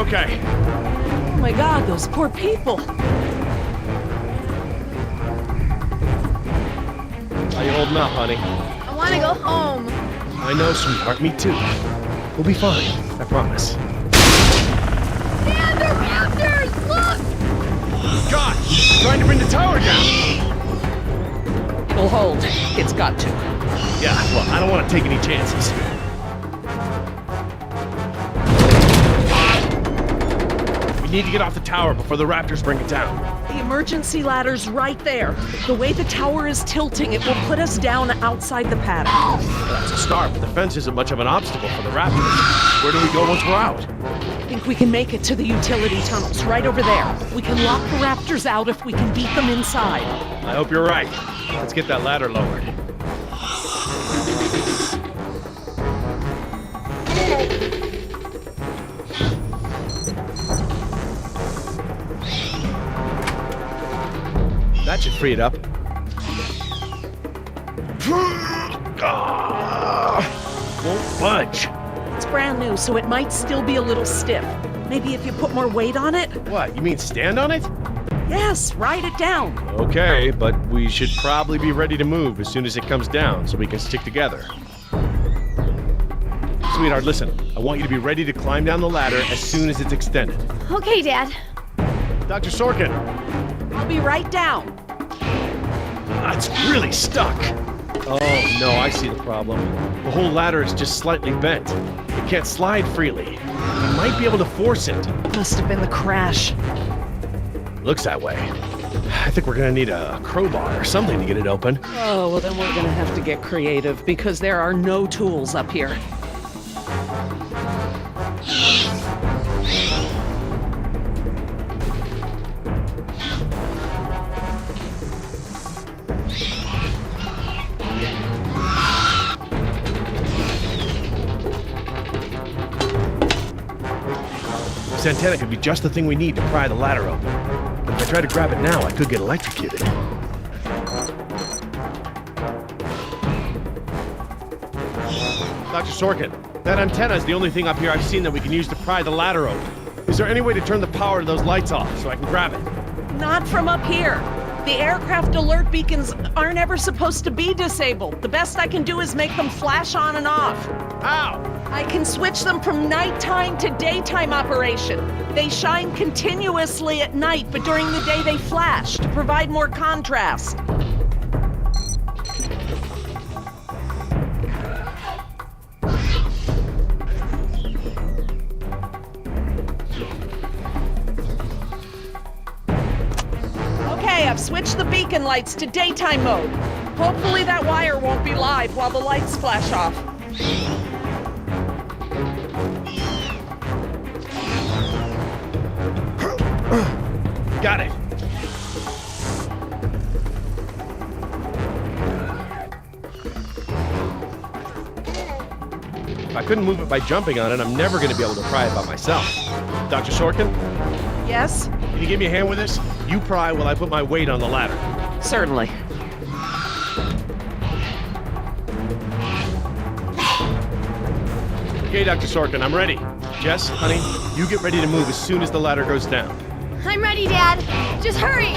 okay. Oh my God, those poor people. How you holding up, honey? I want to go home. I know, sweetheart. Me too. We'll be fine. I promise. Dad, they're raptors! Look! God! Trying to bring the tower down! It'll hold. It's got to. Yeah, well, I don't want to take any chances. We need to get off the tower before the raptors bring it down. The emergency ladder's right there. The way the tower is tilting, it will put us down outside the paddock. That's a start, but the fence isn't much of an obstacle for the raptors. Where do we go once we're out? I think we can make it to the utility tunnels, right over there. We can lock the raptors out if we can beat them inside. I hope you're right. Let's get that ladder lowered. That should free it up. Won't budge. It's brand new, so it might still be a little stiff. Maybe if you put more weight on it? What, you mean stand on it? Yes, ride it down. Okay, but we should probably be ready to move as soon as it comes down so we can stick together. Sweetheart, listen. I want you to be ready to climb down the ladder as soon as it's extended. Okay, Dad. Dr. Sorkin, I'll be right down. it's really stuck. Oh, no, I see the problem. The whole ladder is just slightly bent. It can't slide freely. We might be able to force it. Must have been the crash. Looks that way. I think we're gonna need a crowbar or something to get it open. Oh, well then we're gonna have to get creative because there are no tools up here. This antenna could be just the thing we need to pry the ladder open. But if I try to grab it now, I could get electrocuted. Dr. Sorkin, that antenna is the only thing up here I've seen that we can use to pry the ladder open. Is there any way to turn the power to those lights off so I can grab it? Not from up here. The aircraft alert beacons aren't ever supposed to be disabled. The best I can do is make them flash on and off. How? I can switch them from nighttime to daytime operation. They shine continuously at night, but during the day they flash to provide more contrast. Okay, I've switched the beacon lights to daytime mode. Hopefully that wire won't be live while the lights flash off. Got it. If I couldn't move it by jumping on it, I'm never going to be able to pry it by myself. Dr. Sorkin, Yes? can you give me a hand with this? You pry while I put my weight on the ladder. Certainly. Okay, Dr. Sorkin, I'm ready. Jess, honey, you get ready to move as soon as the ladder goes down. I'm ready, Dad. Just hurry.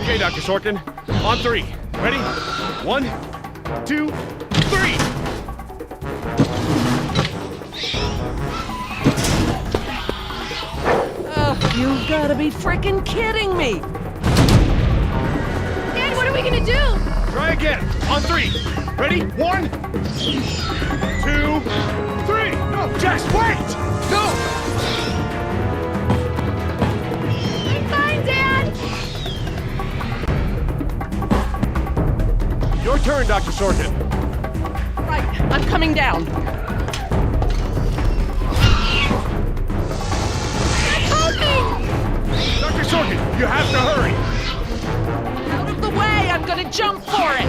Okay, Dr. Sorkin, on three. Ready? 1, 2, 3! You've gotta be frickin' kidding me! Dad, what are we gonna do? Try again. On 3. Ready? 1, 2, 3! No, Jess, wait! No! I'm fine, Dad. Your turn, Dr. Sorkin. Right, I'm coming down. Dr. Sorkin, you have to hurry! Out of the way! I'm gonna jump for it!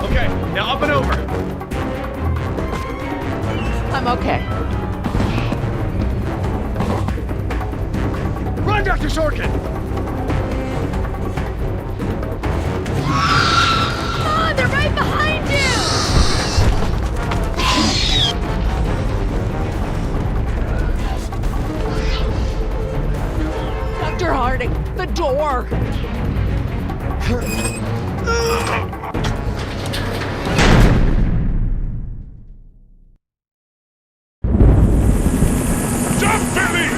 Okay, now up and over. I'm okay. Run, Dr. Sorkin! Come on, they're right behind you. door. Jump, Billy!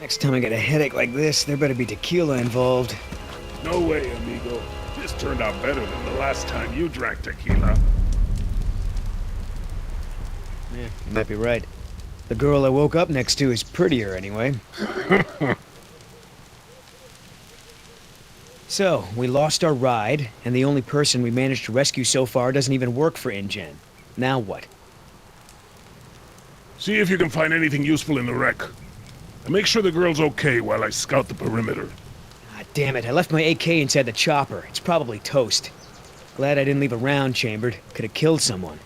Next time I get a headache like this, there better be tequila involved. No way, amigo. This turned out better than the last time you drank tequila. Yeah, you might be right. The girl I woke up next to is prettier anyway. So, we lost our ride, and the only person we managed to rescue so far doesn't even work for InGen. Now what? See if you can find anything useful in the wreck. And make sure the girl's okay while I scout the perimeter. Ah, damn it, I left my AK inside the chopper. It's probably toast. Glad I didn't leave a round chambered. Could have killed someone.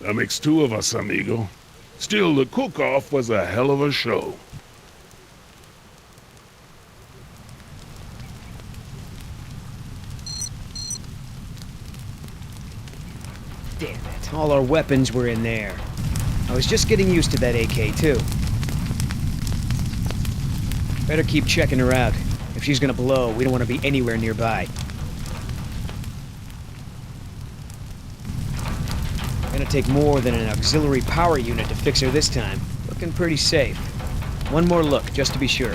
That makes two of us, amigo. Still, the cook-off was a hell of a show. Damn it, all our weapons were in there. I was just getting used to that AK, too. Better keep checking her out. If she's gonna blow, we don't want to be anywhere nearby. Gonna take more than an auxiliary power unit to fix her this time. Looking pretty safe. One more look, just to be sure.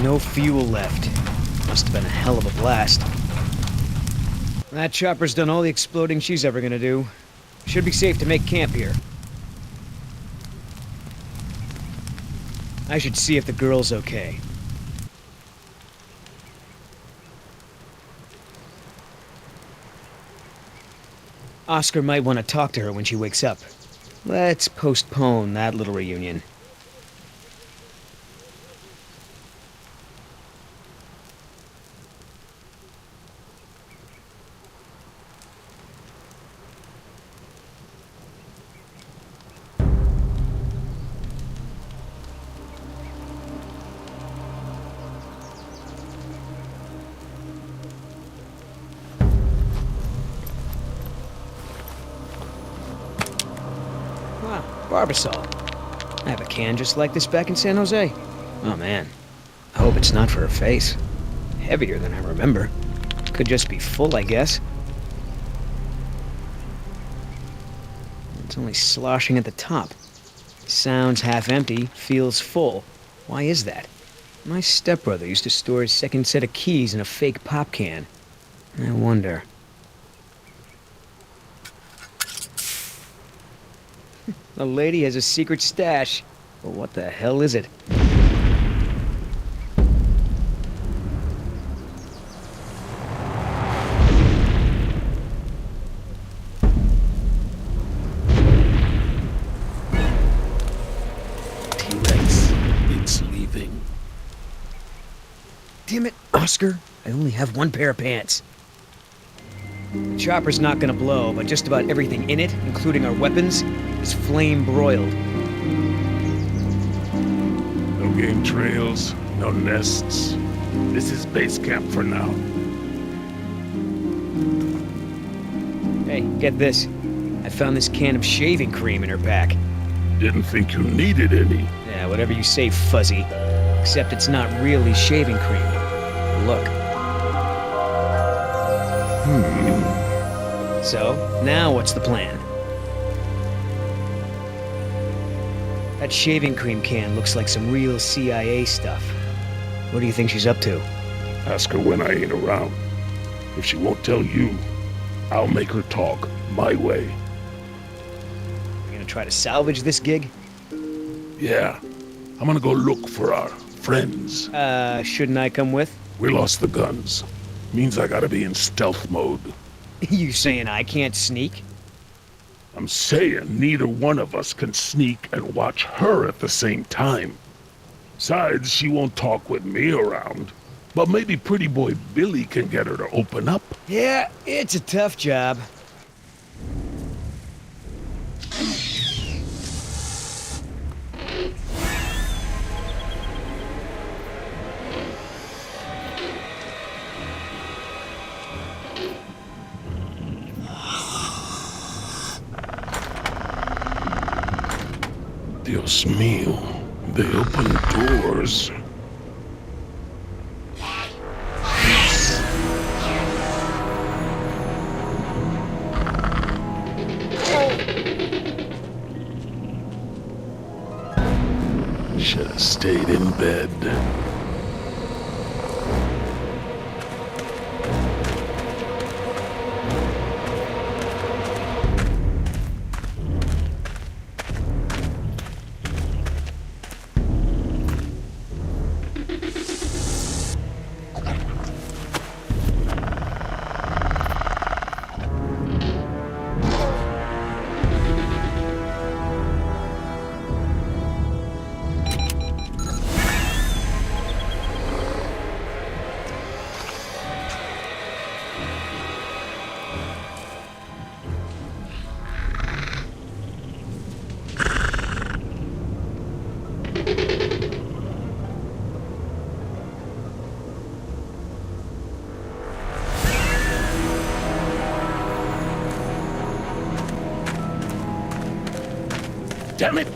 No fuel left. Must have been a hell of a blast. That chopper's done all the exploding she's ever gonna do. Should be safe to make camp here. I should see if the girl's okay. Oscar might want to talk to her when she wakes up. Let's postpone that little reunion. Wow, Barbasol. I have a can just like this back in San Jose. Oh man, I hope it's not for her face. Heavier than I remember. Could just be full, I guess. It's only sloshing at the top. Sounds half empty, feels full. Why is that? My stepbrother used to store his second set of keys in a fake pop can. I wonder. The lady has a secret stash. But what the hell is it? T-Rex, it's leaving. Damn it, Oscar. I only have one pair of pants. The chopper's not gonna blow, but just about everything in it, including our weapons, is flame broiled. No game trails, no nests. This is base camp for now. Hey, get this. I found this can of shaving cream in her pack. Didn't think you needed any. Yeah, whatever you say, Fuzzy. Except it's not really shaving cream. Look. So, now what's the plan? That shaving cream can looks like some real CIA stuff. What do you think she's up to? Ask her when I ain't around. If she won't tell you, I'll make her talk my way. You gonna try to salvage this gig? Yeah, I'm gonna go look for our friends. Shouldn't I come with? We lost the guns. Means I gotta be in stealth mode. You saying I can't sneak? I'm saying neither one of us can sneak and watch her at the same time. Besides, she won't talk with me around. But maybe pretty boy Billy can get her to open up. Yeah, it's a tough job. Dios mío. They open doors. Should have stayed in bed. Damn it!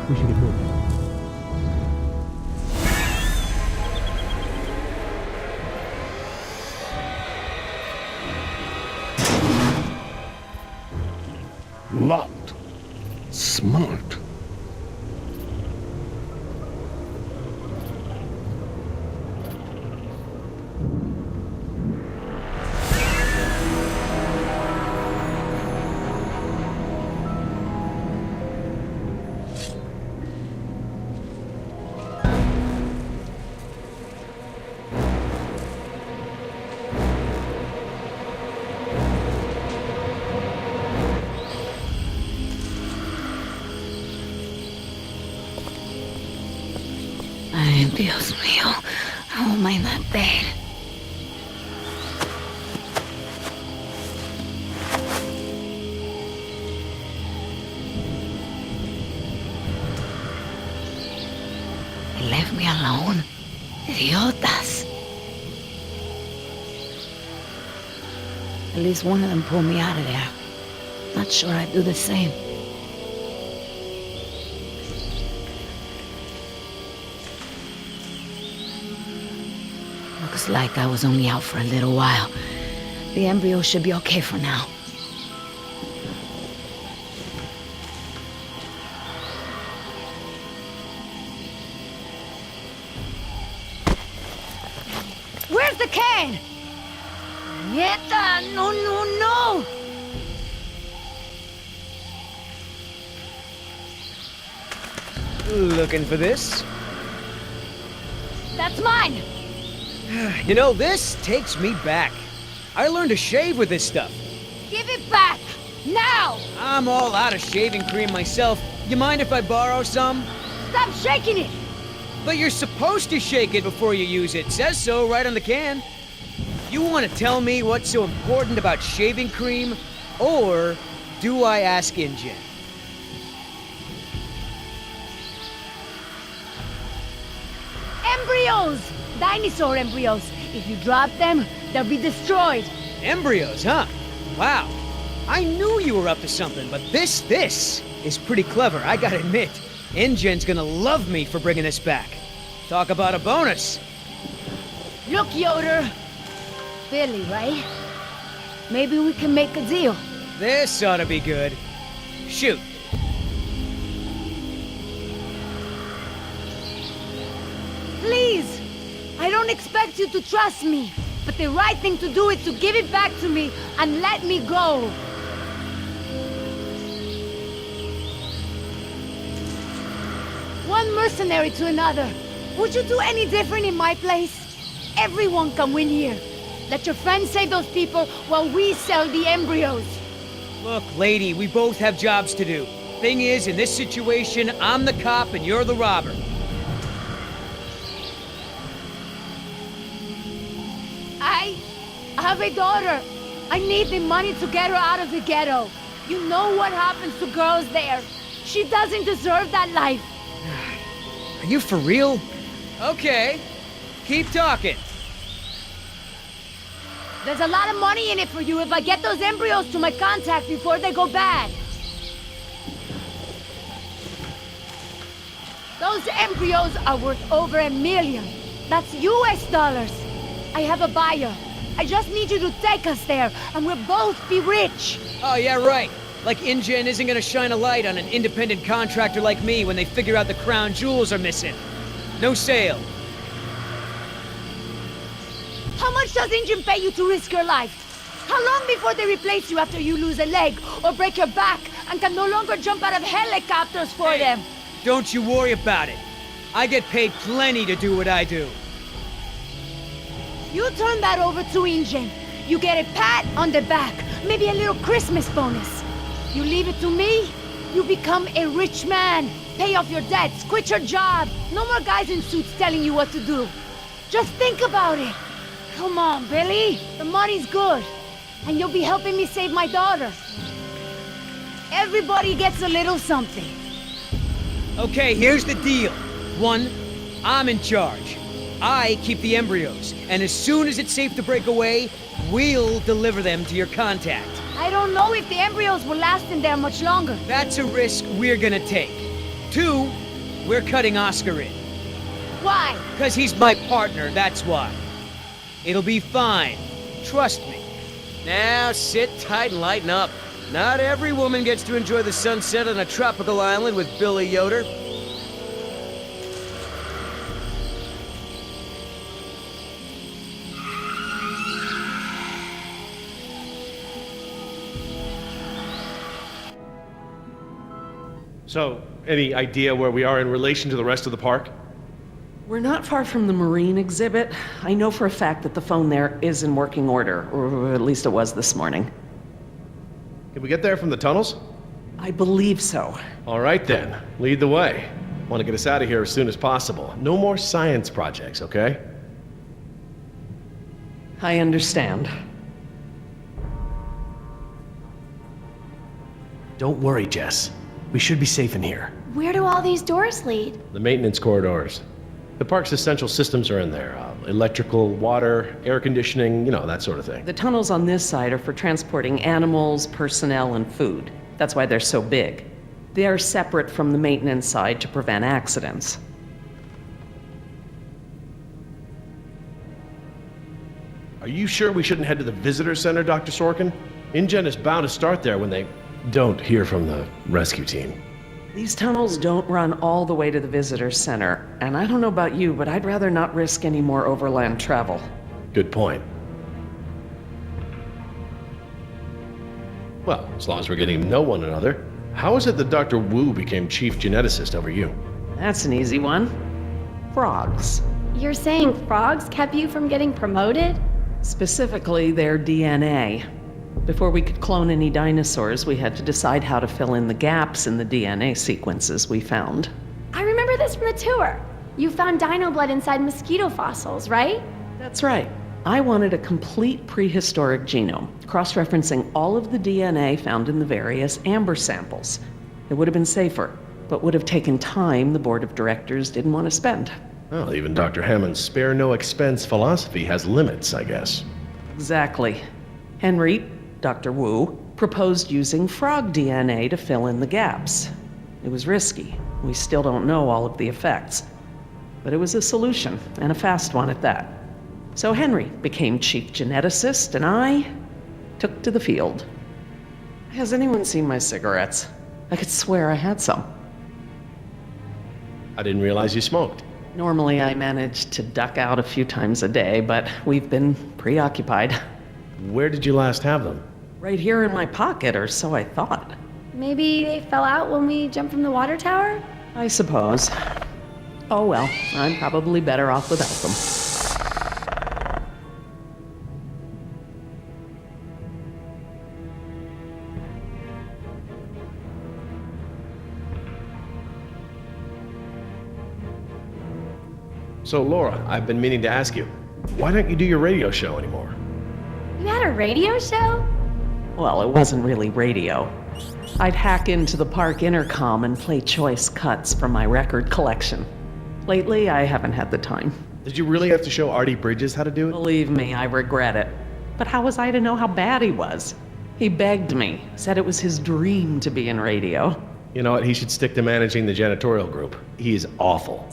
We should get moving. Locked. Smart. Ay, Dios mío. How am I not dead? They left me alone. Idiotas. At least one of them pulled me out of there. Not sure I'd do the same. Looks like I was only out for a little while. The embryo should be okay for now. Where's the can? Nieta, no, no, no! Looking for this? That's mine! You know, this takes me back. I learned to shave with this stuff. Give it back! Now! I'm all out of shaving cream myself. You mind if I borrow some? Stop shaking it! But you're supposed to shake it before you use it. Says so right on the can. You want to tell me what's so important about shaving cream? Or do I ask InGen? Embryos! Dinosaur embryos. If you drop them, they'll be destroyed. Embryos, huh? Wow. I knew you were up to something, but this is pretty clever, I gotta admit. InGen's gonna love me for bringing this back. Talk about a bonus. Look, Yoder. Billy, right? Maybe we can make a deal. This ought to be good. Shoot. Please! I don't expect you to trust me, but the right thing to do is to give it back to me and let me go. One mercenary to another. Would you do any different in my place? Everyone can win here. Let your friends save those people while we sell the embryos. Look, lady, we both have jobs to do. Thing is, in this situation, I'm the cop and you're the robber. I have a daughter. I need the money to get her out of the ghetto. You know what happens to girls there. She doesn't deserve that life. Are you for real? Okay. Keep talking. There's a lot of money in it for you if I get those embryos to my contact before they go bad. Those embryos are worth over $1 million. That's US dollars. I have a buyer. I just need you to take us there, and we'll both be rich. Oh, yeah, right. Like InGen isn't gonna shine a light on an independent contractor like me when they figure out the crown jewels are missing. No sale. How much does InGen pay you to risk your life? How long before they replace you after you lose a leg or break your back and can no longer jump out of helicopters for them? Don't you worry about it. I get paid plenty to do what I do. You turn that over to InGen. You get a pat on the back, maybe a little Christmas bonus. You leave it to me, you become a rich man. Pay off your debts, quit your job. No more guys in suits telling you what to do. Just think about it. Come on, Billy. The money's good. And you'll be helping me save my daughter. Everybody gets a little something. Okay, here's the deal. 1, I'm in charge. I keep the embryos, and as soon as it's safe to break away, we'll deliver them to your contact. I don't know if the embryos will last in there much longer. That's a risk we're gonna take. 2, we're cutting Oscar in. Why? Because he's my partner, that's why. It'll be fine. Trust me. Now sit tight and lighten up. Not every woman gets to enjoy the sunset on a tropical island with Billy Yoder. So, any idea where we are in relation to the rest of the park? We're not far from the marine exhibit. I know for a fact that the phone there is in working order, or at least it was this morning. Can we get there from the tunnels? I believe so. All right then, lead the way. Want to get us out of here as soon as possible. No more science projects, okay? I understand. Don't worry, Jess. We should be safe in here. Where do all these doors lead? The maintenance corridors. The park's essential systems are in there. Electrical, water, air conditioning, that sort of thing. The tunnels on this side are for transporting animals, personnel, and food. That's why they're so big. They are separate from the maintenance side to prevent accidents. Are you sure we shouldn't head to the visitor center, Dr. Sorkin? InGen is bound to start there when they don't hear from the rescue team. These tunnels don't run all the way to the visitor center, and I don't know about you, but I'd rather not risk any more overland travel. Good point. Well, as long as we're getting to know one another, how is it that Dr. Wu became chief geneticist over you? That's an easy one. Frogs. You're saying frogs kept you from getting promoted? Specifically, their DNA. Before we could clone any dinosaurs, we had to decide how to fill in the gaps in the DNA sequences we found. I remember this from the tour. You found dino blood inside mosquito fossils, right? That's right. I wanted a complete prehistoric genome, cross-referencing all of the DNA found in the various amber samples. It would have been safer, but would have taken time the board of directors didn't want to spend. Well, even Dr. Hammond's spare no expense philosophy has limits, I guess. Exactly. Henry, Dr. Wu, proposed using frog DNA to fill in the gaps. It was risky. We still don't know all of the effects. But it was a solution, and a fast one at that. So Henry became chief geneticist, and I took to the field. Has anyone seen my cigarettes? I could swear I had some. I didn't realize you smoked. Normally I manage to duck out a few times a day, but we've been preoccupied. Where did you last have them? Right here in my pocket, or so I thought. Maybe they fell out when we jumped from the water tower? I suppose. Oh well, I'm probably better off without them. So, Laura, I've been meaning to ask you, why don't you do your radio show anymore? You had a radio show? Well, it wasn't really radio. I'd hack into the park intercom and play choice cuts from my record collection. Lately, I haven't had the time. Did you really have to show Artie Bridges how to do it? Believe me, I regret it. But how was I to know how bad he was? He begged me, said it was his dream to be in radio. You know what? He should stick to managing the janitorial group. He's awful.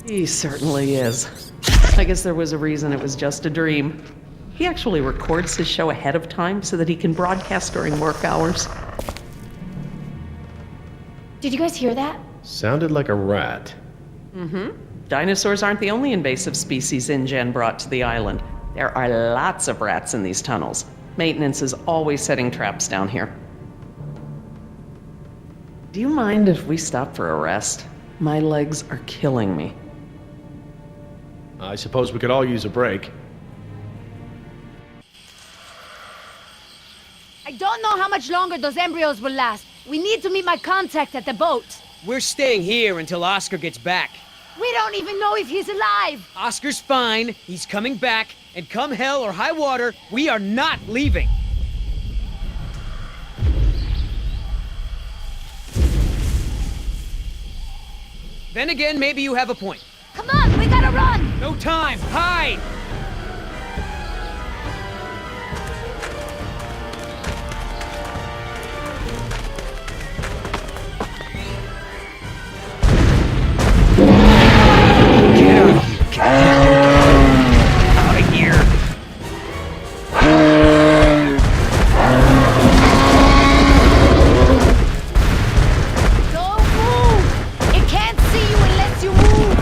He certainly is. I guess there was a reason it was just a dream. He actually records his show ahead of time so that he can broadcast during work hours. Did you guys hear that? Sounded like a rat. Dinosaurs aren't the only invasive species InGen brought to the island. There are lots of rats in these tunnels. Maintenance is always setting traps down here. Do you mind if we stop for a rest? My legs are killing me. I suppose we could all use a break. I don't know how much longer those embryos will last. We need to meet my contact at the boat. We're staying here until Oscar gets back. We don't even know if he's alive. Oscar's fine, he's coming back, and come hell or high water, we are not leaving. Then again, maybe you have a point. Come on, we gotta run. No time, hide! Out of here! Don't move. It can't see you unless you move.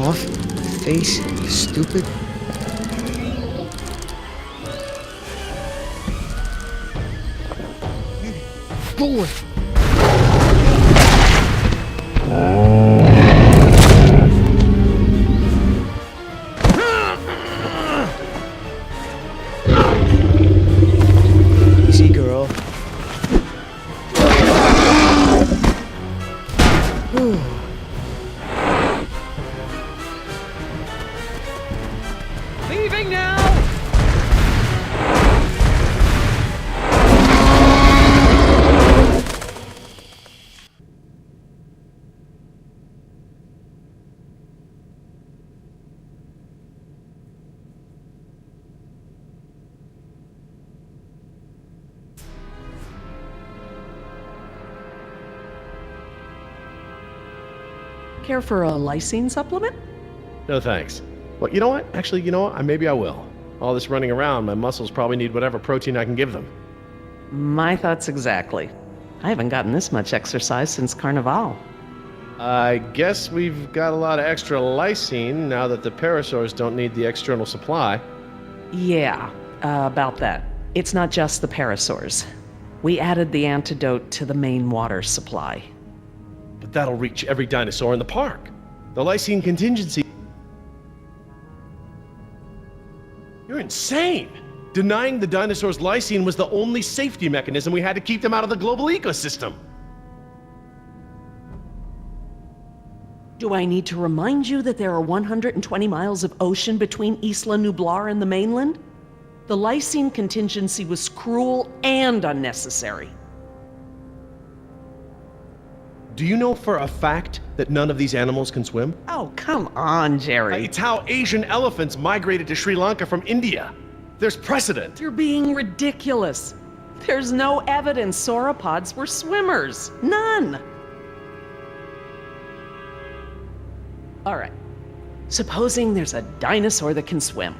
Off, face, stupid. Forward. Easy, girl. Leaving now! Care for a lysine supplement? No thanks. Well, you know what? Actually, you know what? Maybe I will. All this running around, my muscles probably need whatever protein I can give them. My thoughts exactly. I haven't gotten this much exercise since Carnival. I guess we've got a lot of extra lysine now that the parasaurs don't need the external supply. Yeah, about that. It's not just the parasaurs. We added the antidote to the main water supply. But that'll reach every dinosaur in the park. The lysine contingency... You're insane! Denying the dinosaurs lysine was the only safety mechanism we had to keep them out of the global ecosystem. Do I need to remind you that there are 120 miles of ocean between Isla Nublar and the mainland? The lysine contingency was cruel and unnecessary. Do you know for a fact that none of these animals can swim? Oh, come on, Jerry. It's how Asian elephants migrated to Sri Lanka from India. There's precedent. You're being ridiculous. There's no evidence sauropods were swimmers. None. All right. Supposing there's a dinosaur that can swim.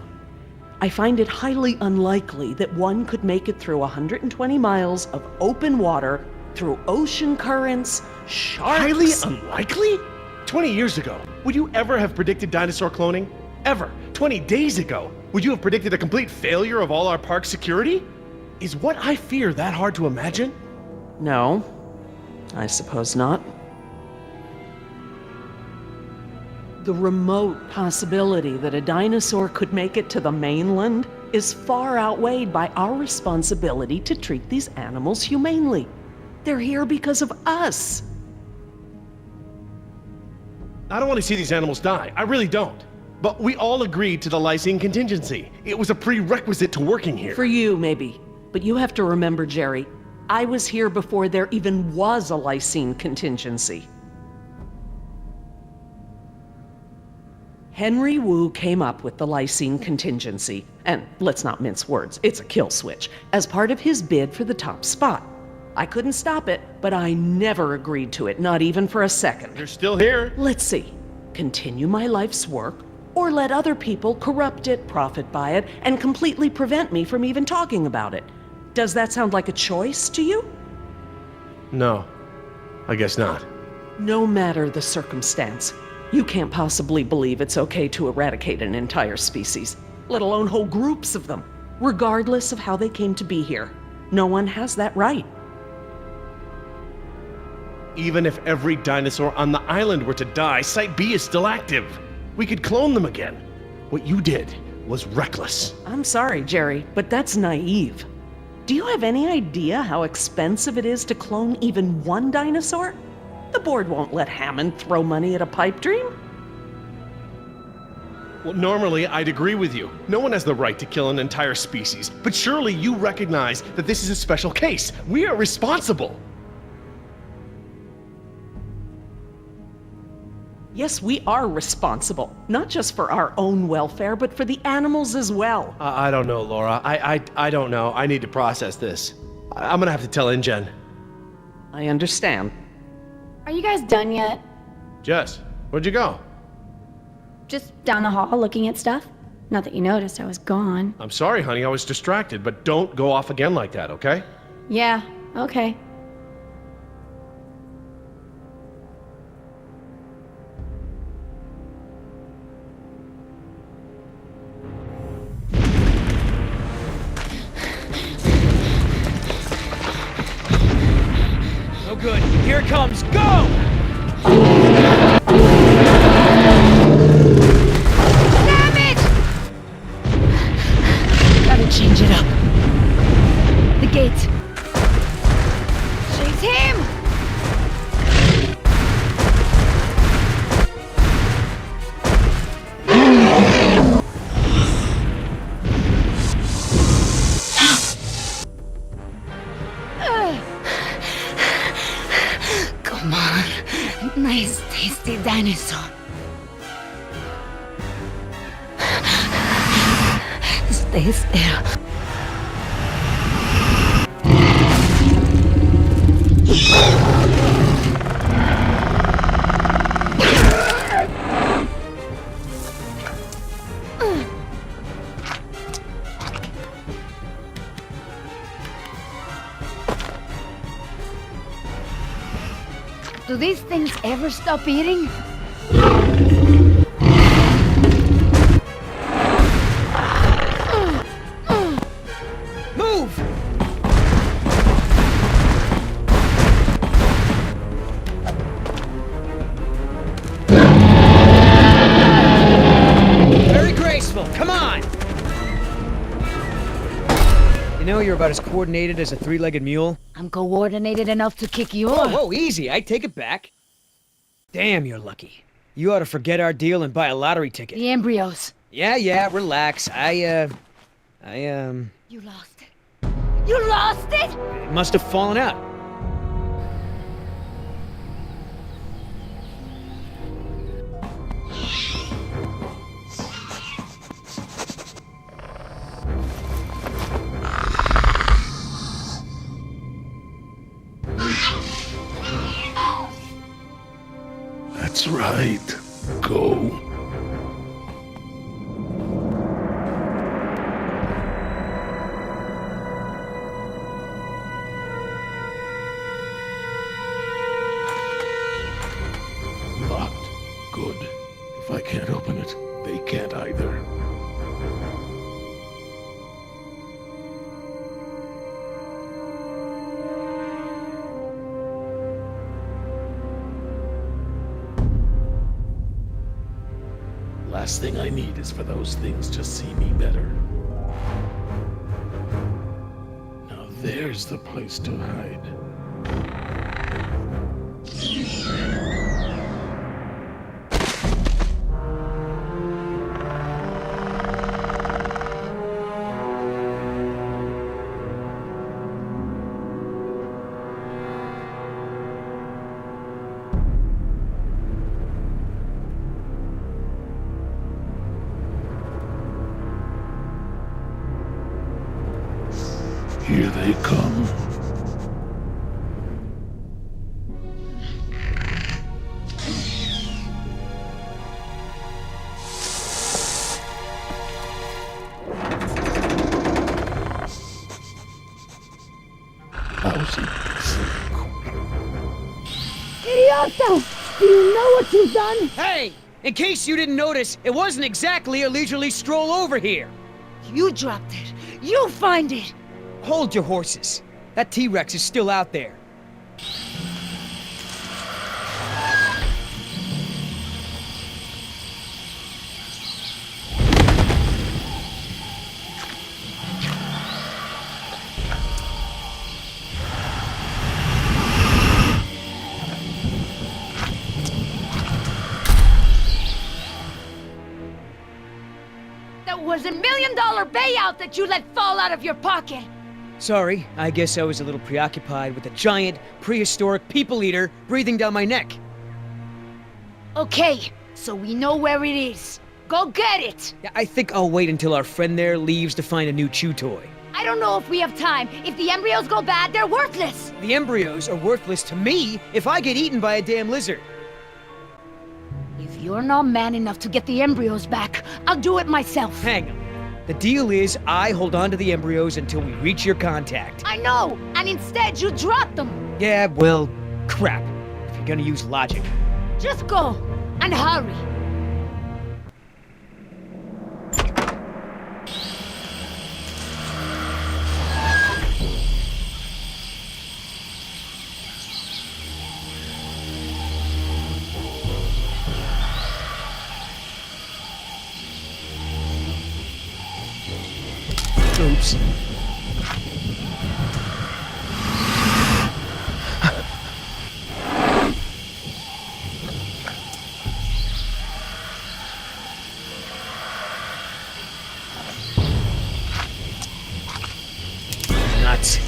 I find it highly unlikely that one could make it through 120 miles of open water, through ocean currents, sharks... Highly unlikely? 20 years ago, would you ever have predicted dinosaur cloning? Ever? 20 days ago, would you have predicted a complete failure of all our park security? Is what I fear that hard to imagine? No, I suppose not. The remote possibility that a dinosaur could make it to the mainland is far outweighed by our responsibility to treat these animals humanely. They're here because of us. I don't want to see these animals die. I really don't. But we all agreed to the lysine contingency. It was a prerequisite to working here. For you, maybe. But you have to remember, Jerry, I was here before there even was a lysine contingency. Henry Wu came up with the lysine contingency, and let's not mince words, it's a kill switch, as part of his bid for the top spot. I couldn't stop it, but I never agreed to it, not even for a second. You're still here. Let's see, continue my life's work, or let other people corrupt it, profit by it, and completely prevent me from even talking about it. Does that sound like a choice to you? No, I guess not. No matter the circumstance, you can't possibly believe it's okay to eradicate an entire species, let alone whole groups of them, regardless of how they came to be here. No one has that right. Even if every dinosaur on the island were to die, Site B is still active. We could clone them again. What you did was reckless. I'm sorry, Jerry, but that's naive. Do you have any idea how expensive it is to clone even one dinosaur? The board won't let Hammond throw money at a pipe dream. Well, normally I'd agree with you. No one has the right to kill an entire species. But surely you recognize that this is a special case. We are responsible. Yes, we are responsible, not just for our own welfare, but for the animals as well. I don't know, Laura. I don't know. I need to process this. I'm gonna have to tell InGen. I understand. Are you guys done yet? Jess, where'd you go? Just down the hall looking at stuff? Not that you noticed I was gone. I'm sorry, honey. I was distracted, but don't go off again like that, okay? Yeah, okay. No good. Here it comes. Go! Damn it! Gotta change it up. The gate. Chase him! Come on. Nice, tasty dinosaur. Stay still. Do these things ever stop eating? Move! Very graceful. Come on! You know you're about as coordinated as a three-legged mule. I'm coordinated enough to kick you Whoa, off. whoa, easy. I take it back. Damn, you're lucky. You ought to forget our deal and buy a lottery ticket. The embryos. Yeah, relax. You lost it. You lost it? It must have fallen out. That's right. Go. Locked. Good. If I can't open it, they can't either. Last thing I need is for those things to see me better. There's the place to hide. Here they come. Idioto! Do you know what you've done? Hey! In case you didn't notice, it wasn't exactly a leisurely stroll over here. You dropped it. You find it. Hold your horses. That T-Rex is still out there. That was $1 million payout that you let fall out of your pocket. Sorry, I guess I was a little preoccupied with a giant, prehistoric people eater breathing down my neck. Okay, so we know where it is. Go get it! Yeah, I think I'll wait until our friend there leaves to find a new chew toy. I don't know if we have time. If the embryos go bad, they're worthless! The embryos are worthless to me if I get eaten by a damn lizard. If you're not man enough to get the embryos back, I'll do it myself. Hang on. The deal is I hold on to the embryos until we reach your contact. I know, and instead you drop them. Yeah, well, crap. If you're gonna use logic. Just go, and hurry. Oops. Nuts.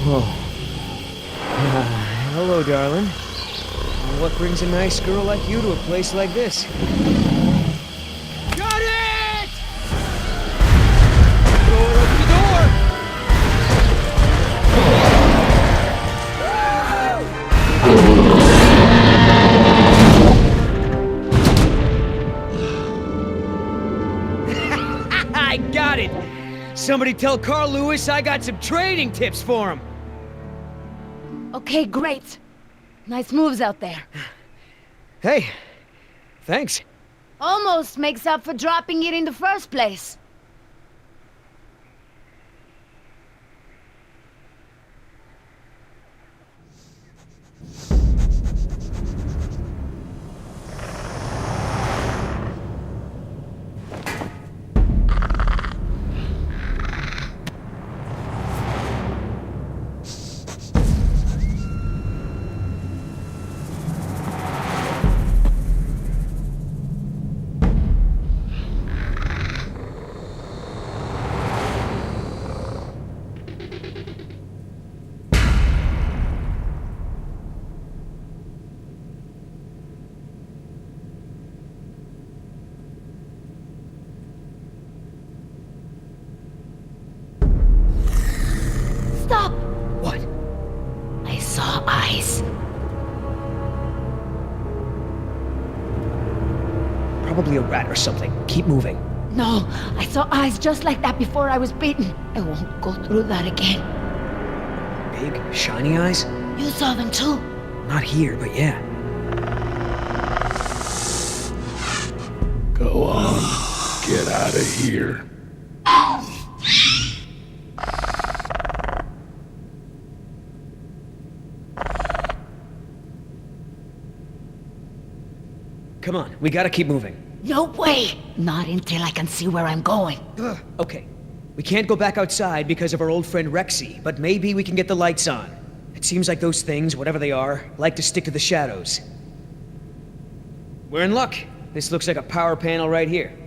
Whoa. Hello, darling. What brings a nice girl like you to a place like this? Got it! Door, open the door! I got it! Somebody tell Carl Lewis I got some trading tips for him! Okay, great. Nice moves out there. Hey, thanks. Almost makes up for dropping it in the first place. Stop! What? I saw eyes. Probably a rat or something. Keep moving. No, I saw eyes just like that before I was bitten. I won't go through that again. Big, shiny eyes? You saw them too. Not here, but yeah. Go on. Get out of here. Come on, we gotta keep moving. No way! Not until I can see where I'm going. Okay, we can't go back outside because of our old friend Rexy, but maybe we can get the lights on. It seems like those things, whatever they are, like to stick to the shadows. We're in luck. This looks like a power panel right here.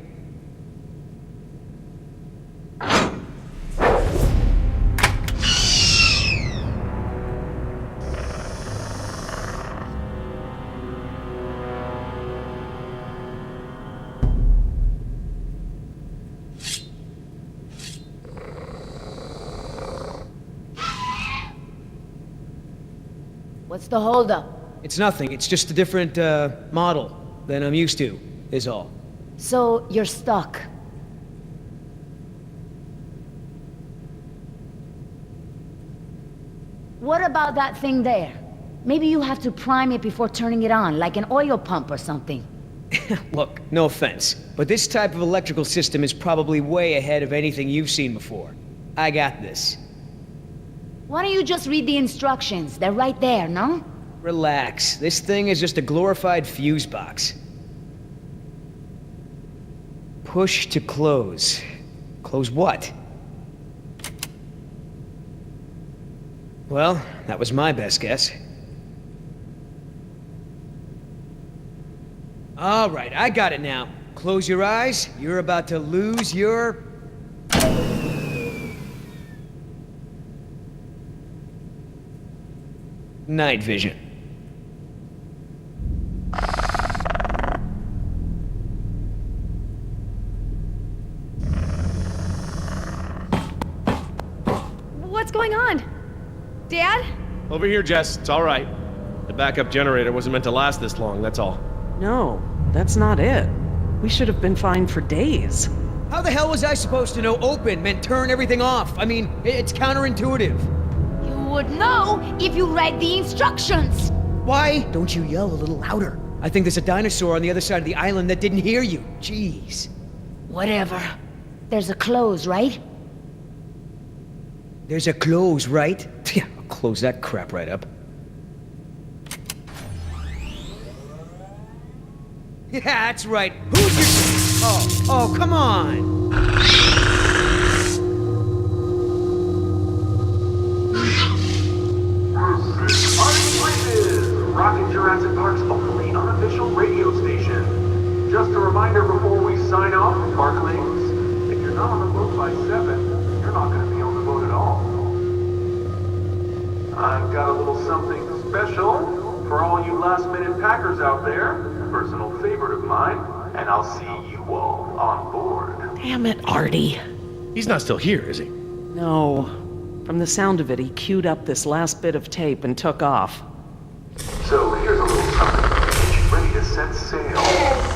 What's the holdup? It's nothing, it's just a different, model than I'm used to, is all. So, you're stuck. What about that thing there? Maybe you have to prime it before turning it on, like an oil pump or something. Look, no offense, but this type of electrical system is probably way ahead of anything you've seen before. I got this. Why don't you just read the instructions? They're right there, no? Relax. This thing is just a glorified fuse box. Push to close. Close what? Well, that was my best guess. All right, I got it now. Close your eyes. You're about to lose your... night vision. What's going on? Dad? Over here, Jess. It's all right. The backup generator wasn't meant to last this long, that's all. No, that's not it. We should have been fine for days. How the hell was I supposed to know open meant turn everything off? I mean, it's counterintuitive. You would know if you read the instructions. Why don't you yell a little louder? I think there's a dinosaur on the other side of the island that didn't hear you. Jeez. Whatever. There's a close, right? There's a close, right? Yeah, I'll close that crap right up. Yeah, that's right. Who's your... Oh, come on! Rockin' Jurassic Park's only unofficial radio station. Just a reminder before we sign off, Parklings, if you're not on the boat by 7, you're not going to be on the boat at all. I've got a little something special for all you last-minute packers out there, a personal favorite of mine, and I'll see you all on board. Damn it, Artie. He's not still here, is he? No. From the sound of it, he queued up this last bit of tape and took off. So here's a little something to get you ready to set sail.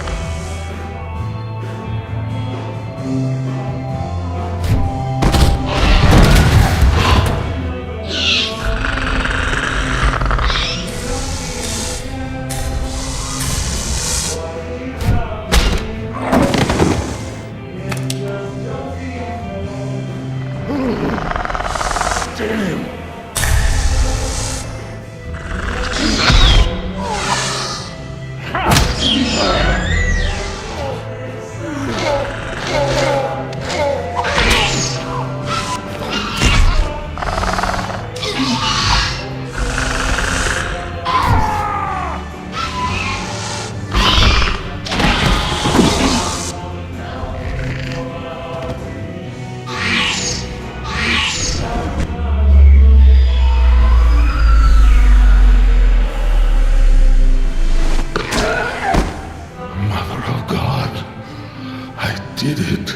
Did it.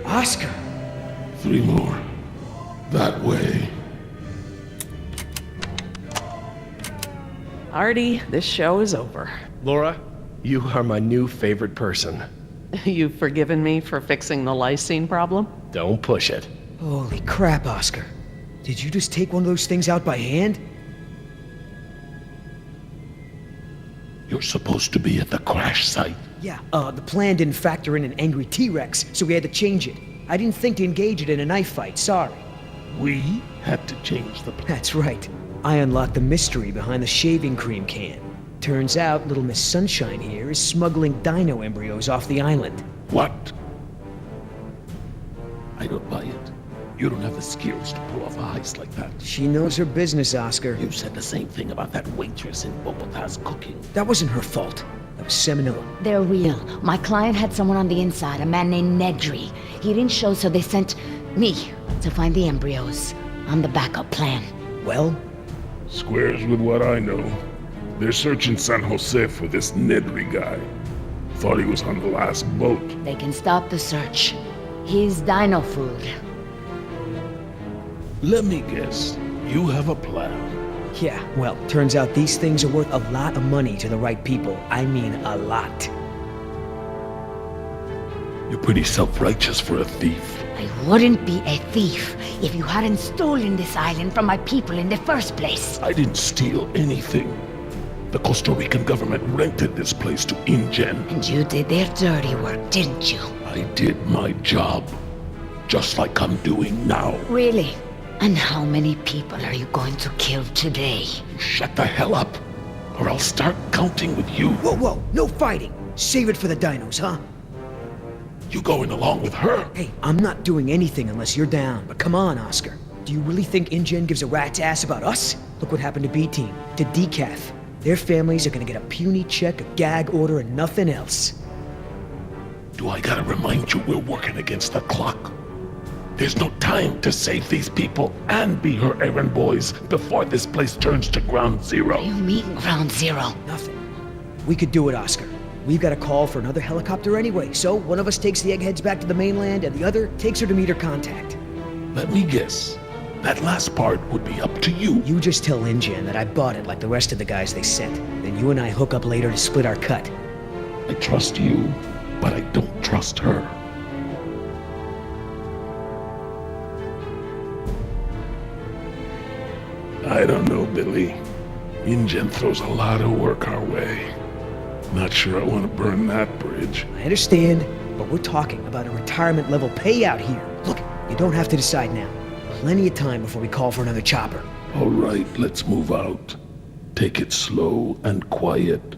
Oscar! 3 more. That way. Artie, this show is over. Laura, you are my new favorite person. You've forgiven me for fixing the lysine problem? Don't push it. Holy crap, Oscar. Did you just take one of those things out by hand? You're supposed to be at the crash site. Yeah, the plan didn't factor in an angry T-Rex, so we had to change it. I didn't think to engage it in a knife fight, sorry. We had to change the plan. That's right. I unlocked the mystery behind the shaving cream can. Turns out Little Miss Sunshine here is smuggling dino embryos off the island. What? I don't buy it. You don't have the skills to pull off a heist like that. She knows her business, Oscar. You said the same thing about that waitress in Bogota's cooking. That wasn't her fault. That was Seminilla. They're real. My client had someone on the inside, a man named Nedry. He didn't show, so they sent me to find the embryos. I'm the backup plan. Well, Squares with what I know. They're searching San Jose for this Nedry guy. Thought he was on the last boat. They can stop the search. He's dino food. Let me guess. You have a plan. yeah, well, turns out these things are worth a lot of money to the right people. I mean, a lot. You're pretty self-righteous for a thief. I wouldn't be a thief if you hadn't stolen this island from my people in the first place. I didn't steal anything. The Costa Rican government rented this place to InGen. And you did their dirty work, didn't you? I did my job. Just like I'm doing now. Really? And how many people are you going to kill today? You shut the hell up, or I'll start counting with you. Whoa, whoa, no fighting. Save it for the dinos, huh? You going along with her? Hey, I'm not doing anything unless you're down. But come on, Oscar. Do you really think InGen gives a rat's ass about us? Look what happened to B-Team, to Decaf. Their families are gonna get a puny check, a gag order, and nothing else. Do I gotta remind you we're working against the clock? There's no time to save these people and be her errand boys before this place turns to ground zero. You mean ground zero? Nothing. We could do it, Oscar. We've got a call for another helicopter anyway, so one of us takes the eggheads back to the mainland and the other takes her to meet her contact. Let me guess. That last part would be up to you. You just tell InGen that I bought it like the rest of the guys they sent. Then you and I hook up later to split our cut. I trust you, but I don't trust her. I don't know, Billy. InGen throws a lot of work our way. Not sure I want to burn that bridge. I understand, but we're talking about a retirement level payout here. Look, you don't have to decide now. Plenty of time before we call for another chopper. All right, let's move out. Take it slow and quiet.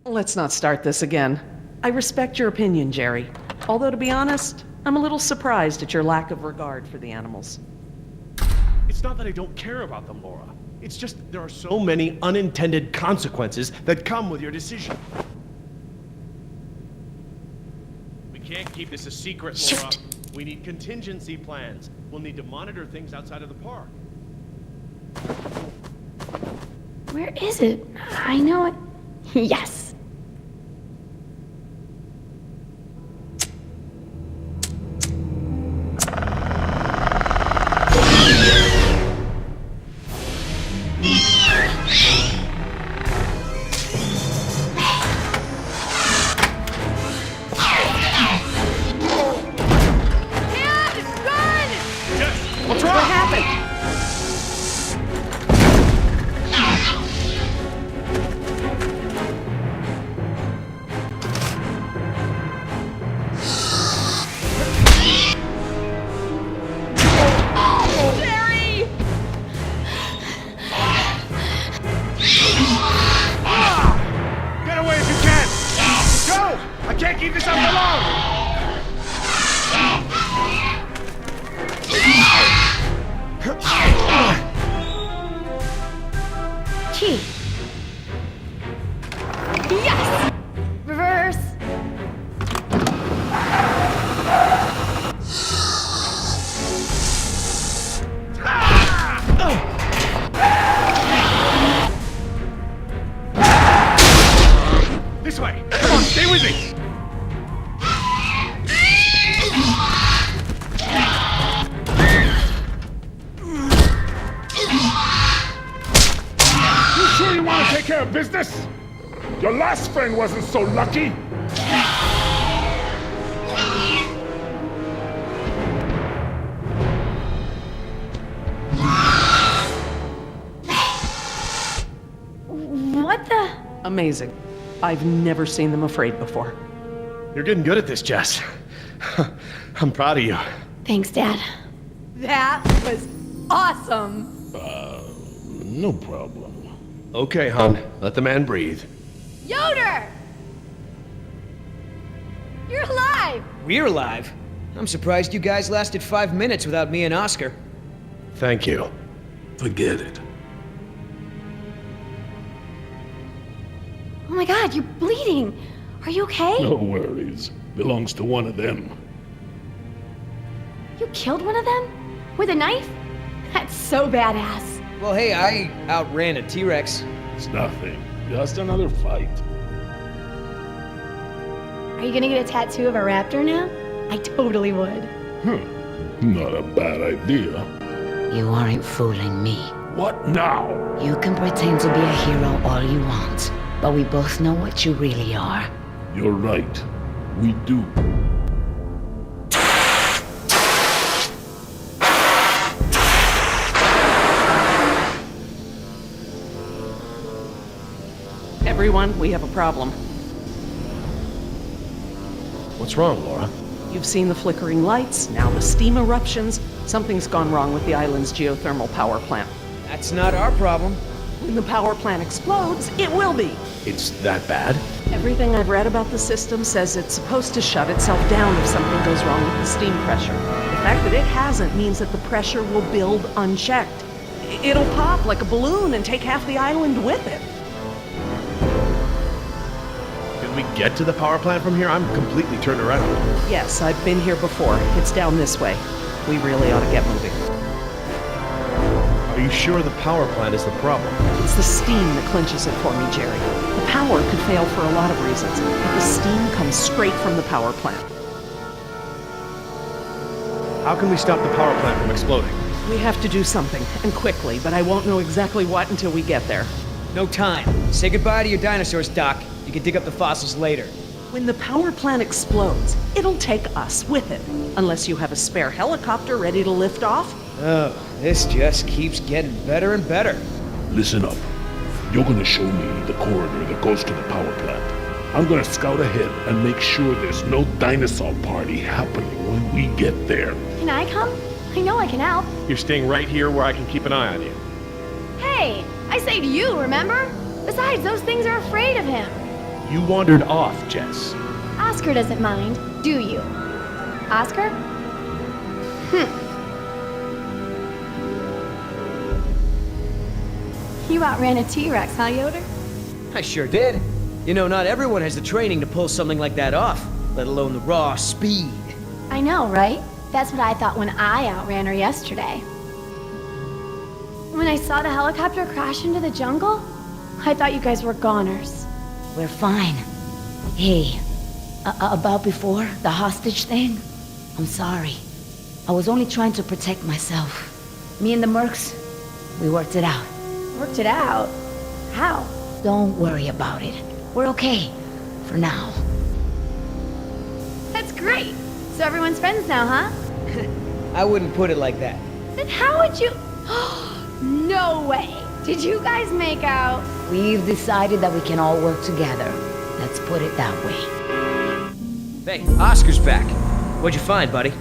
Let's not start this again. I respect your opinion, Jerry. Although, to be honest, I'm a little surprised at your lack of regard for the animals. It's not that I don't care about them, Laura. It's just there are so many unintended consequences that come with your decision. We can't keep this a secret, Laura. Shoot. We need contingency plans. We'll need to monitor things outside of the park. Where is it? I know it. Yes. What's wrong? What happened? Jerry! Get away if you can! Go! I can't keep this up for long! Key. Yes! Reverse. This way! Come on, stay with me! You sure you want to take care of business? Your last friend wasn't so lucky. Amazing. I've never seen them afraid before. You're getting good at this, Jess. I'm proud of you. Thanks, Dad. That was awesome. No problem. Okay, hon. Let the man breathe. Yoder! You're alive! We're alive. I'm surprised you guys lasted 5 minutes without me and Oscar. Thank you. Forget it. Oh my god, you're bleeding. Are you okay? No worries. Belongs to one of them. You killed one of them? With a knife? That's so badass. Well, hey, I outran a T-Rex. It's nothing. Just another fight. Are you gonna get a tattoo of a raptor now? I totally would. Not a bad idea. You aren't fooling me. What now? You can pretend to be a hero all you want, but we both know what you really are. You're right. We do. Everyone, we have a problem. What's wrong, Laura? You've seen the flickering lights, now the steam eruptions. Something's gone wrong with the island's geothermal power plant. That's not our problem. When the power plant explodes, it will be. It's that bad? Everything I've read about the system says it's supposed to shut itself down if something goes wrong with the steam pressure. The fact that it hasn't means that the pressure will build unchecked. It'll pop like a balloon and take half the island with it. Can we get to the power plant from here? I'm completely turned around. Yes, I've been here before. It's down this way. We really ought to get moving. Are you sure the power plant is the problem? It's the steam that clinches it for me, Jerry. The power could fail for a lot of reasons, but the steam comes straight from the power plant. How can we stop the power plant from exploding? We have to do something, and quickly, but I won't know exactly what until we get there. No time. Say goodbye to your dinosaurs, Doc. You can dig up the fossils later. When the power plant explodes, it'll take us with it. Unless you have a spare helicopter ready to lift off. Oh, this just keeps getting better and better. Listen up. You're gonna show me the corridor that goes to the power plant. I'm gonna scout ahead and make sure there's no dinosaur party happening when we get there. Can I come? I know I can help. You're staying right here where I can keep an eye on you. Hey, I saved you, remember? Besides, those things are afraid of him. You wandered off, Jess. Oscar doesn't mind, do you? Oscar? You outran a T-Rex, huh, Yoder? I sure did. You know, not everyone has the training to pull something like that off, let alone the raw speed. I know, right? That's what I thought when I outran her yesterday. When I saw the helicopter crash into the jungle, I thought you guys were goners. We're fine. Hey, about before, the hostage thing? I'm sorry. I was only trying to protect myself. Me and the mercs, we worked it out. Worked it out? How? Don't worry about it. We're okay. For now. That's great. So everyone's friends now, huh? I wouldn't put it like that. Then how would you... No way! Did you guys make out? We've decided that we can all work together. Let's put it that way. Hey, Oscar's back. What'd you find, buddy?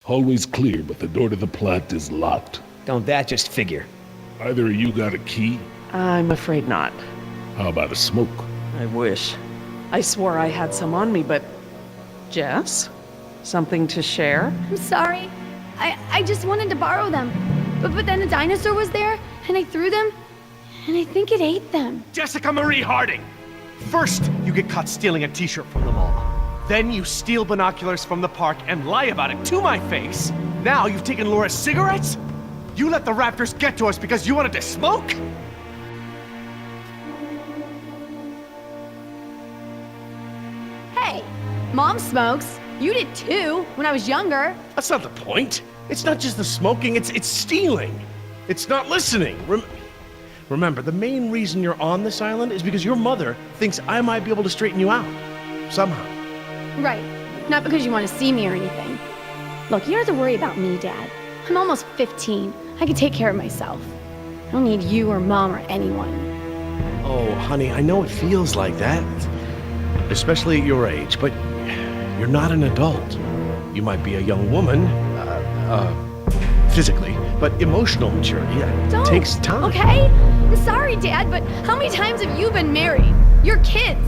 Always clear, but the door to the plant is locked. Don't that just figure? Either of you got a key? I'm afraid not. How about a smoke? I wish. I swore I had some on me, but... Jess? Something to share? I'm sorry. I just wanted to borrow them. But then a dinosaur was there, and I threw them, and I think it ate them. Jessica Marie Harding! First, you get caught stealing a t-shirt from the mall. Then you steal binoculars from the park and lie about it to my face. Now you've taken Laura's cigarettes? You let the raptors get to us because you wanted to smoke? Hey, Mom smokes. You did too, when I was younger. That's not the point. It's not just the smoking, it's stealing. It's not listening. Remember, the main reason you're on this island is because your mother thinks I might be able to straighten you out. Somehow. Right. Not because you want to see me or anything. Look, you don't have to worry about me, Dad. I'm almost 15. I can take care of myself. I don't need you or Mom or anyone. Oh, honey, I know it feels like that. Especially at your age, but you're not an adult. You might be a young woman, physically, but emotional maturity takes time. Okay? I'm sorry, Dad, but how many times have you been married? Your kids.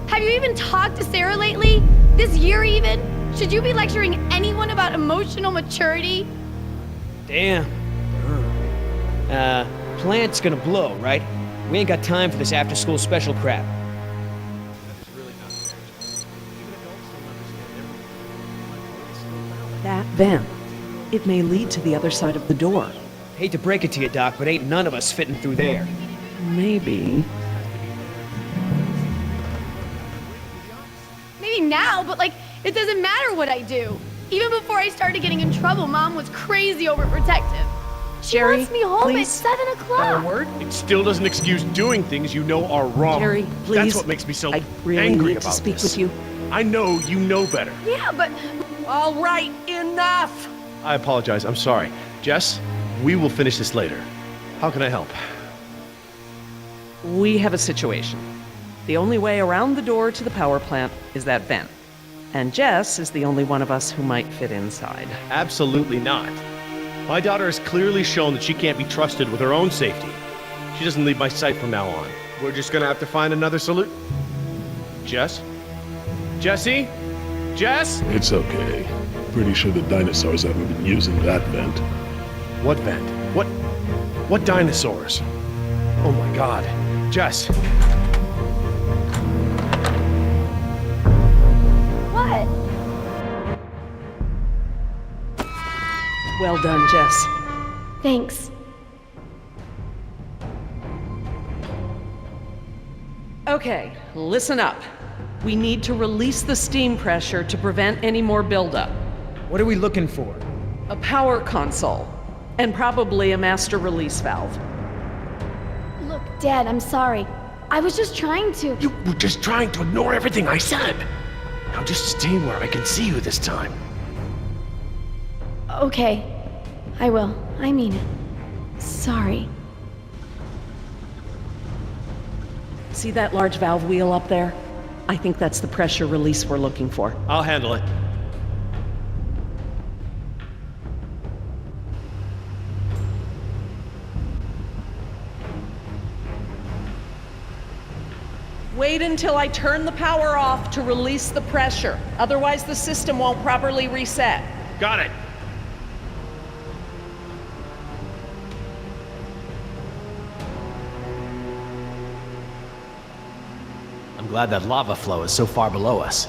Have you even talked to Sarah lately? This year even? Should you be lecturing anyone about emotional maturity? Damn. Plant's gonna blow, right? We ain't got time for this after-school special crap. That vent. It may lead to the other side of the door. Hate to break it to you, Doc, but ain't none of us fitting through there. Maybe. Maybe now, but like, it doesn't matter what I do. Even before I started getting in trouble, Mom was crazy overprotective. She Jerry, wants me home please. at 7 o'clock. Word? It still doesn't excuse doing things you know are wrong. Jerry, please. That's what makes me so I really angry need to about speak this. with you. I know you know better. Yeah, but All right, enough! I apologize. I'm sorry. Jess, we will finish this later. How can I help? We have a situation. The only way around the door to the power plant is that vent. And Jess is the only one of us who might fit inside. Absolutely not. My daughter has clearly shown that she can't be trusted with her own safety. She doesn't leave my sight from now on. We're just gonna have to find another solution. Jess? Jessie? Jess? It's okay. Pretty sure the dinosaurs haven't been using that vent. What vent? What dinosaurs? Oh my god. Jess. what? Well done, Jess. Thanks. Okay, listen up. We need to release the steam pressure to prevent any more buildup. What are we looking for? A power console, and probably a master release valve. Look, Dad, I'm sorry. I was just trying to. You were just trying to ignore everything I said. Now just stay where I can see you this time. Okay, I will. I mean it. Sorry. See that large valve wheel up there? I think that's the pressure release we're looking for. I'll handle it. Wait until I turn the power off to release the pressure. Otherwise, the system won't properly reset. Got it. I'm glad that lava flow is so far below us.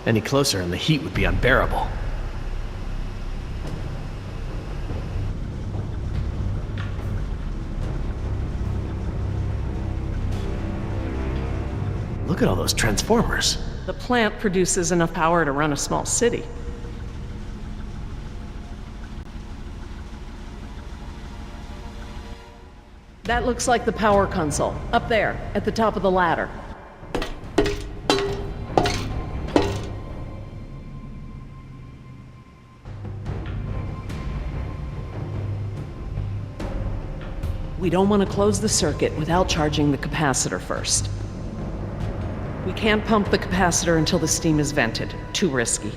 Any closer and the heat would be unbearable. Look at all those transformers. The plant produces enough power to run a small city. That looks like the power console, up there, at the top of the ladder. We don't want to close the circuit without charging the capacitor first. We can't pump the capacitor until the steam is vented. Too risky.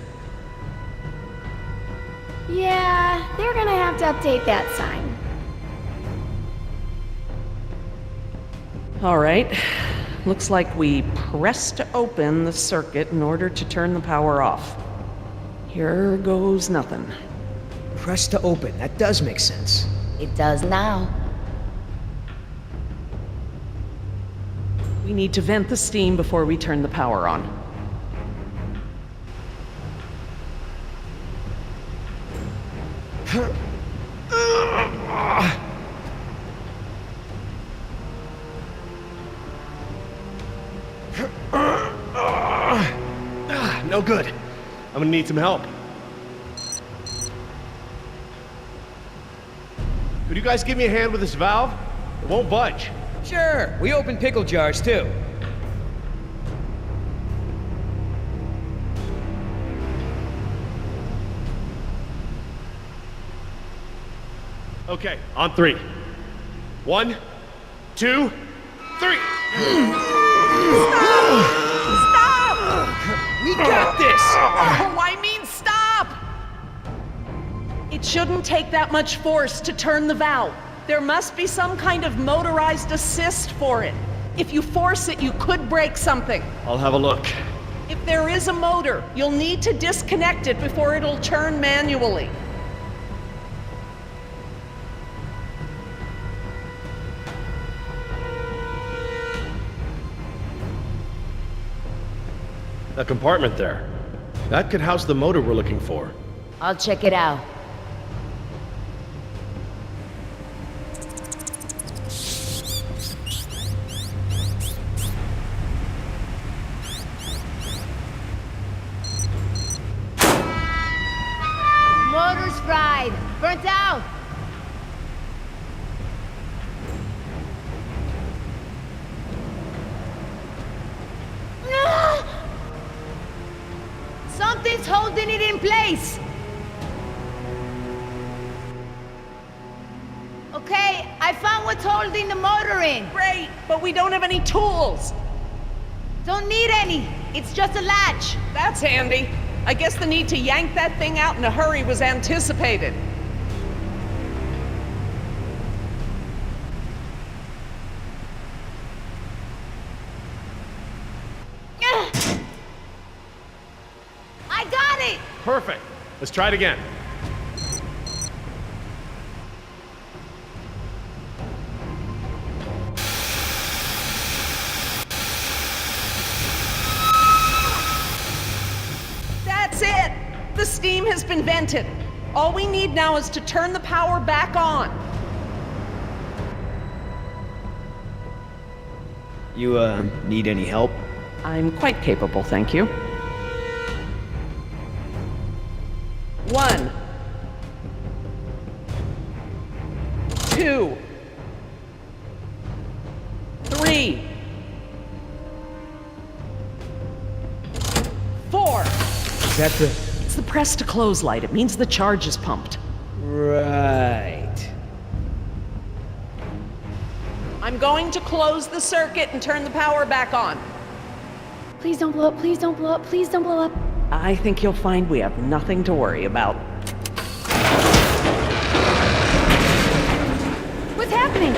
Yeah, they're gonna have to update that sign. All right. Looks like we pressed to open the circuit in order to turn the power off. Here goes nothing. Press to open. That does make sense. It does now. We need to vent the steam before we turn the power on. No good. I'm gonna need some help. Could you guys give me a hand with this valve? It won't budge. Sure, we open pickle jars too. Okay, on three. 1, 2, 3. We got this! Oh, I mean, stop! It shouldn't take that much force to turn the valve. There must be some kind of motorized assist for it. If you force it, you could break something. I'll have a look. If there is a motor, you'll need to disconnect it before it'll turn manually. That compartment there. That could house the motor we're looking for. I'll check it out. Motor's fried. Burnt out. Something's holding it in place. Okay, I found what's holding the motor in. Great, but we don't have any tools. Don't need any. It's just a latch. That's handy. I guess the need to yank that thing out in a hurry was anticipated. I got it! Perfect. Let's try it again. That's it! The steam has been vented. All we need now is to turn the power back on. You, need any help? I'm quite capable, thank you. 1, 2, 3, 4. Is that the... It's the press to close light. It means the charge is pumped. Right. I'm going to close the circuit and turn the power back on. Please don't blow up, please don't blow up, please don't blow up. I think you'll find we have nothing to worry about. What's happening?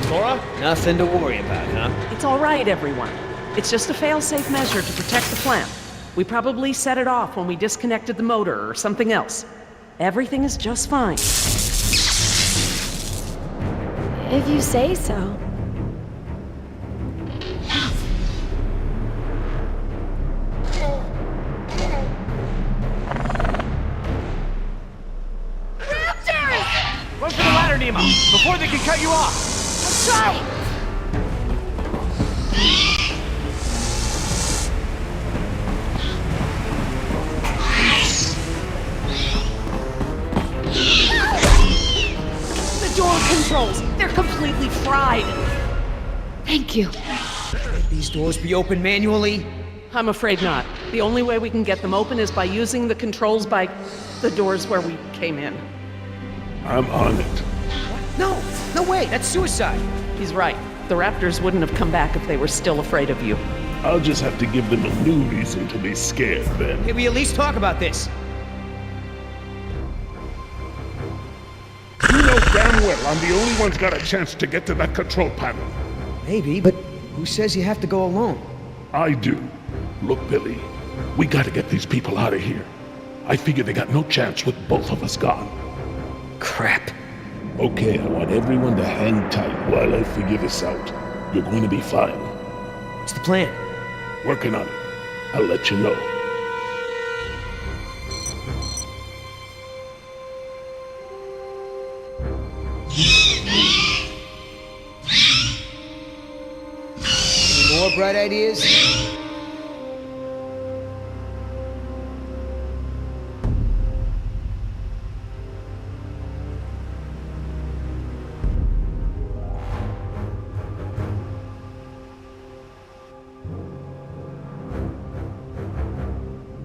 Laura? Nothing to worry about, huh? It's all right, everyone. It's just a fail-safe measure to protect the plant. We probably set it off when we disconnected the motor or something else. Everything is just fine. If you say so. Run for the ladder, Nemo, before they can cut you off. Let's try. The door controls, they're completely fried. Thank you. These doors be open manually? I'm afraid not. The only way we can get them open is by using the controls by the doors where we came in. I'm on it. No, no way, that's suicide. He's right. The Raptors wouldn't have come back if they were still afraid of you. I'll just have to give them a new reason to be scared then. Can we at least talk about this? You know damn well I'm the only one's got a chance to get to that control panel. Maybe, but who says you have to go alone? I do. Look, Billy, we gotta get these people out of here. I figure they got no chance with both of us gone. Crap. Okay, I want everyone to hang tight while I figure this out. You're going to be fine. What's the plan? Working on it. I'll let you know. Any more bright ideas?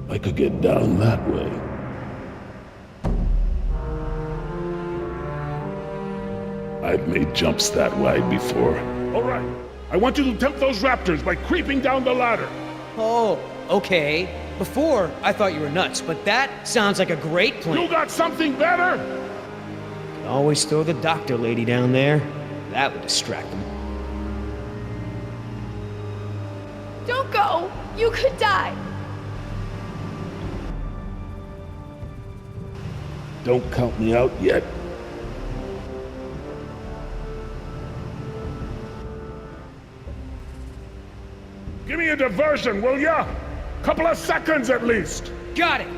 I could get down that way. I've made jumps that wide before. All right, I want you to tempt those raptors by creeping down the ladder. Oh, okay. Before, I thought you were nuts, but that sounds like a great plan. You got something better? Always throw the doctor lady down there. That would distract them. Don't go! You could die! Don't count me out yet. Give me a diversion, will ya? Couple of seconds at least. Got it!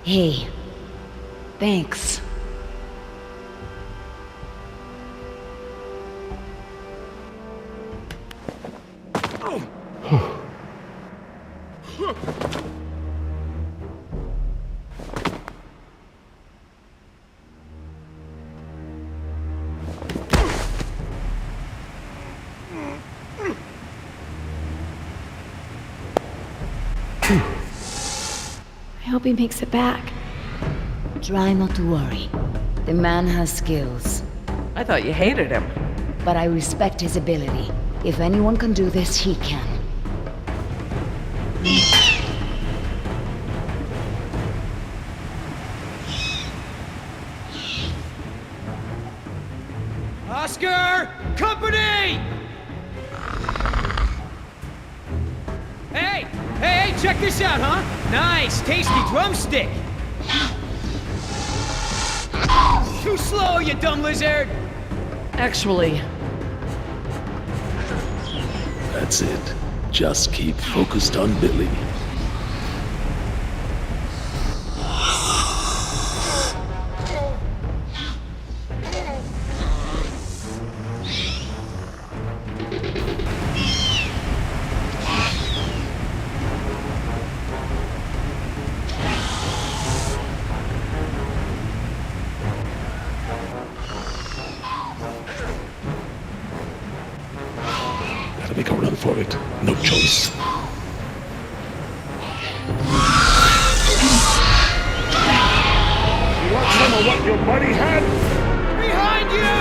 Hey, thanks. I hope he makes it back. Try not to worry. The man has skills, I thought you hated him. but I respect his ability. If anyone can do this, he can. Oscar! Company! Hey! Hey, check this out, huh? Nice, tasty drumstick! Too slow, you dumb lizard! Actually, That's it. Just keep focused on Billy. Gotta make a run for it. No choice. You want some of what your buddy had? Behind you!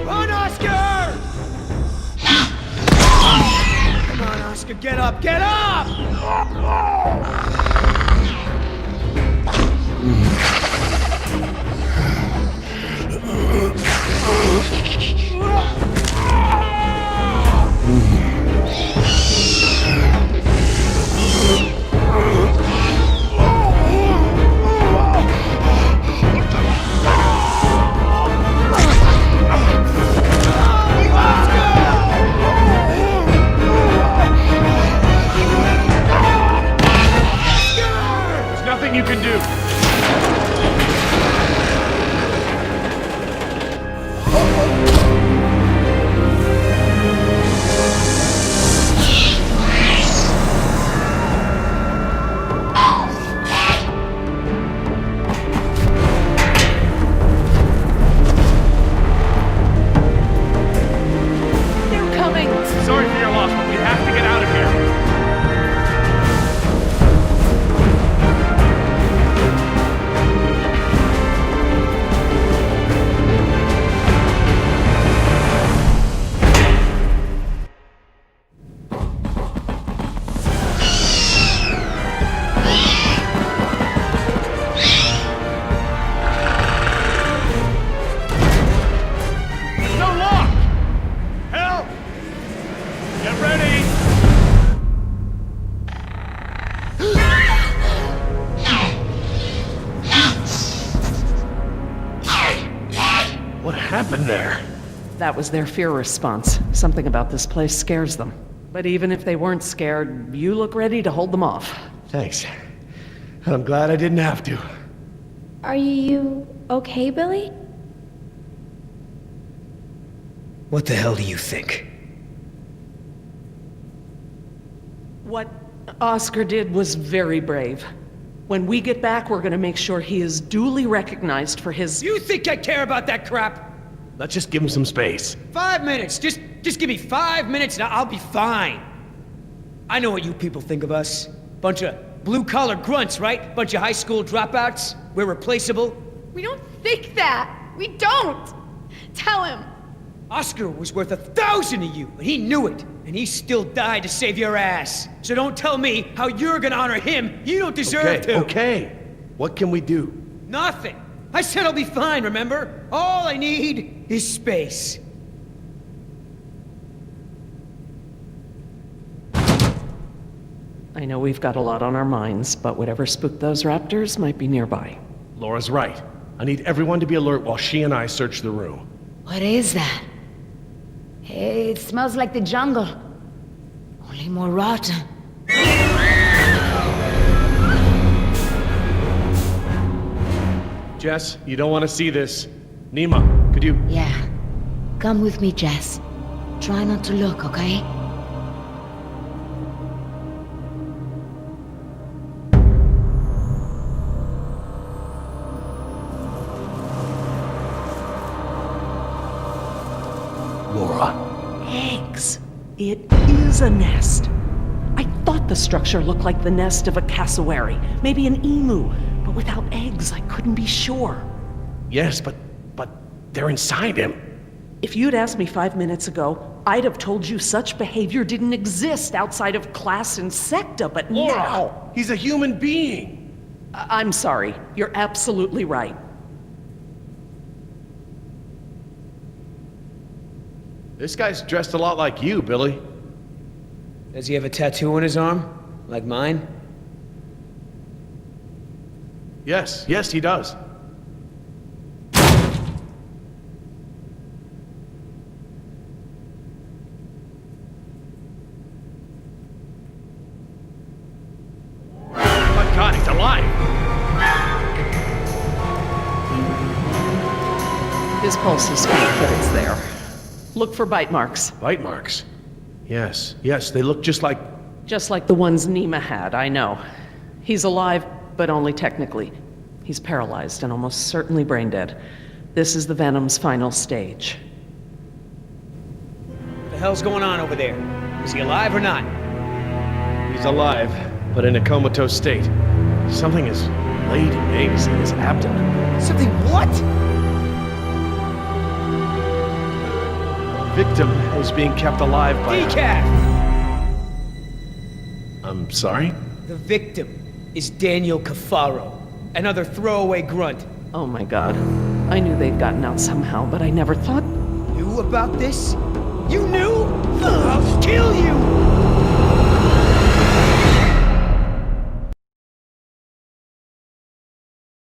Run, Oscar! Come on, Oscar, get up, get up! There's nothing you can do. they're coming! Sorry for your loss, but we have to get out of here. No lock! Help! Get ready! What happened there? That was their fear response. Something about this place scares them. But even if they weren't scared, you look ready to hold them off. Thanks. I'm glad I didn't have to. Are you okay, Billy? What the hell do you think? What Oscar did was very brave. When we get back, we're gonna make sure he is duly recognized for his... You think I care about that crap? Let's just give him some space. 5 minutes. Just give me 5 minutes and I'll be fine. I know what you people think of us. Bunch of blue-collar grunts, right? Bunch of high school dropouts. We're replaceable. We don't think that. We don't. Tell him. Oscar was worth 1,000 of you, and he knew it. And he still died to save your ass. So don't tell me how you're gonna honor him. You don't deserve to. Okay. What can we do? Nothing. I said I'll be fine, remember? All I need is space. I know we've got a lot on our minds, but whatever spooked those raptors might be nearby. Laura's right. I need everyone to be alert while she and I search the room. What is that? It smells like the jungle. Only more rotten. Jess, you don't want to see this. Nima, could you... Yeah. Come with me, Jess. Try not to look, okay? Laura. Eggs. It is a nest. I thought the structure looked like the nest of a cassowary, maybe an emu, but without eggs, I couldn't be sure. Yes, but they're inside him. If you'd asked me 5 minutes ago, I'd have told you such behavior didn't exist outside of class Insecta, but now... He's a human being. I'm sorry. You're absolutely right. This guy's dressed a lot like you, Billy. Does he have a tattoo on his arm? Like mine? Yes, he does. My God, he's alive! His pulse is weak, but it's there. Look for bite marks. Bite marks? Yes, they look just like... Just like the ones Nima had, I know. He's alive, but only technically. He's paralyzed and almost certainly brain dead. This is the Venom's final stage. What the hell's going on over there? Is he alive or not? He's alive, but in a comatose state. Something has laid eggs in his abdomen. Something what? Victim is being kept alive by... Decaf! I'm sorry? The victim is Daniel Cafaro, another throwaway grunt. Oh my God. I knew they'd gotten out somehow, but I never thought... Knew about this? You knew? I'll kill you!